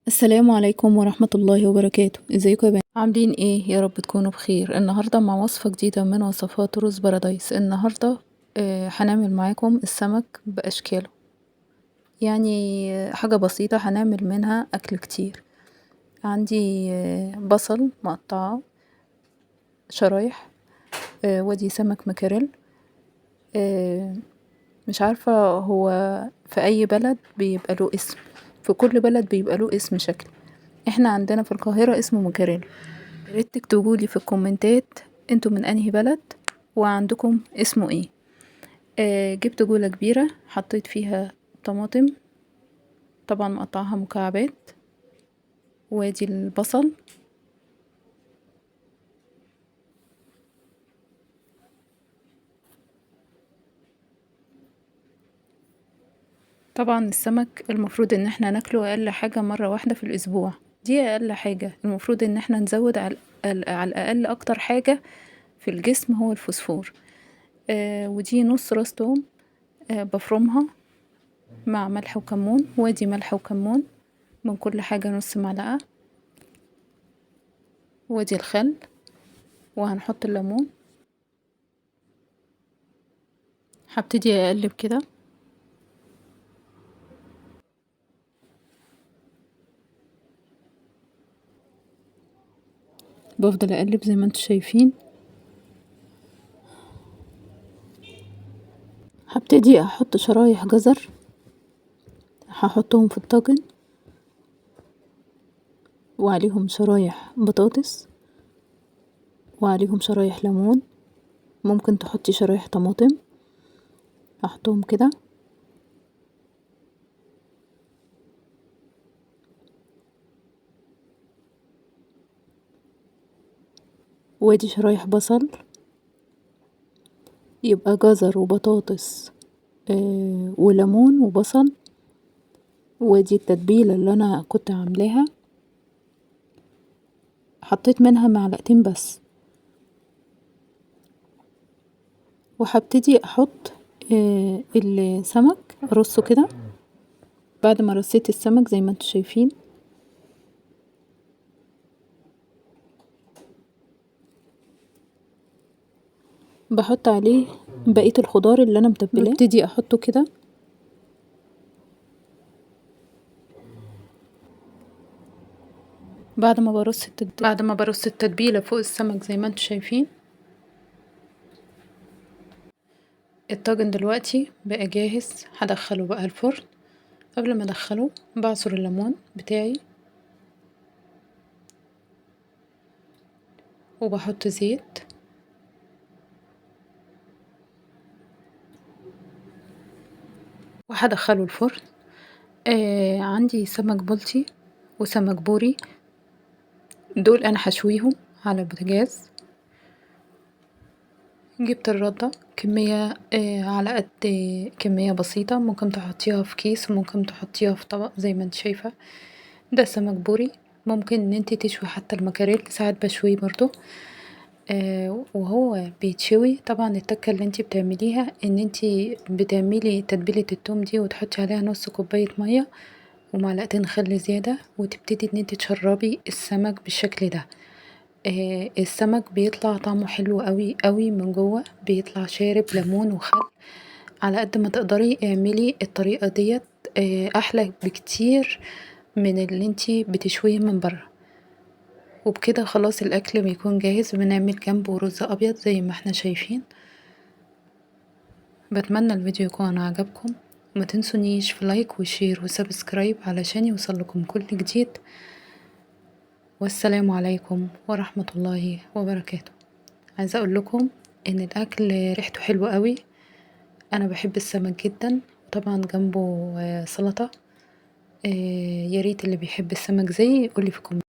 السلام عليكم ورحمة الله وبركاته. ازيكم يا بنات؟ عاملين ايه؟ يا رب تكونوا بخير. النهاردة مع وصفة جديدة من وصفات رز بارادايس. النهاردة هنعمل معاكم السمك بأشكاله، يعني حاجة بسيطة هنعمل منها أكل كتير. عندي بصل مقطعة شرايح، ودي سمك مكاريل. مش عارفة هو في أي بلد بيبقى له اسم، في كل بلد بيبقى له اسم شكل. احنا عندنا في القاهرة اسمه مكاريل. ياريت تكتبولي في الكومنتات انتوا من انهي بلد وعندكم اسمه ايه. جبت جولة كبيرة حطيت فيها طماطم، طبعا مقطعها مكعبات، وادي البصل، طبعا السمك المفروض ان احنا ناكله اقل حاجة مرة واحدة في الاسبوع، دي اقل حاجة. المفروض ان احنا نزود على الاقل اكتر حاجة في الجسم هو الفوسفور. ودي نص راس توم، بفرمها مع ملح وكمون، وادي ملح وكمون من كل حاجة نص معلقة، وادي الخل، وهنحط الليمون. هبتدي اقلب كده، بفضل اقلب زي ما انتوا شايفين. هبتدي احط شرايح جزر، هحطهم في الطاجن، وعليهم شرايح بطاطس، وعليهم شرايح ليمون، ممكن تحطي شرايح طماطم. هحطهم كده، وادي شرايح بصل، يبقى جزر وبطاطس وليمون وبصل. وادي التتبيلة اللي انا كنت عاملاها، حطيت منها معلقتين بس. وهبتدي احط السمك ارصه كده. بعد ما رصيت السمك زي ما انتوا شايفين، بحط عليه بقية الخضار اللي انا متبلاه، ببتدي احطه كده. بعد ما برص التتبيلة فوق السمك زي ما انتوا شايفين، الطاجن دلوقتي بقى جاهز. هدخله بقى الفرن. قبل ما ادخله بعصر الليمون بتاعي، وبحط زيت، وهدخله الفرن. عندي سمك بلطي وسمك بوري، دول انا هشويهم على البوتاجاز. جبت الردة كمية على قد كمية بسيطة، ممكن تحطيها في كيس وممكن تحطيها في طبق زي ما انت شايفة. ده سمك بوري. ممكن ان انت تشوي حتى المكاريل، ساعات بشويه برضو. وهو بيتشوي طبعا التكة اللي انت بتعمليها ان انت بتعملي تتبيلة التوم دي وتحطي عليها نص كوباية مية ومعلقتين خل زيادة، وتبتدي ان انت تشربي السمك بالشكل ده. السمك بيطلع طعمه حلو قوي قوي من جوه، بيطلع شارب ليمون وخل. على قد ما تقدري اعملي الطريقة ديت، احلى بكتير من اللي انتي بتشويه من بره. وبكده خلاص الاكل بيكون جاهز. بنعمل جنبه رز ابيض زي ما احنا شايفين. بتمنى الفيديو يكون عجبكم، وما تنسونيش في لايك وشير وسبسكرايب علشان يوصلكم كل جديد. والسلام عليكم ورحمة الله وبركاته. عايزة اقول لكم ان الاكل ريحته حلوة قوي. انا بحب السمك جدا، طبعا جنبه سلطة. ياريت اللي بيحب السمك زي يقولي في كومنت.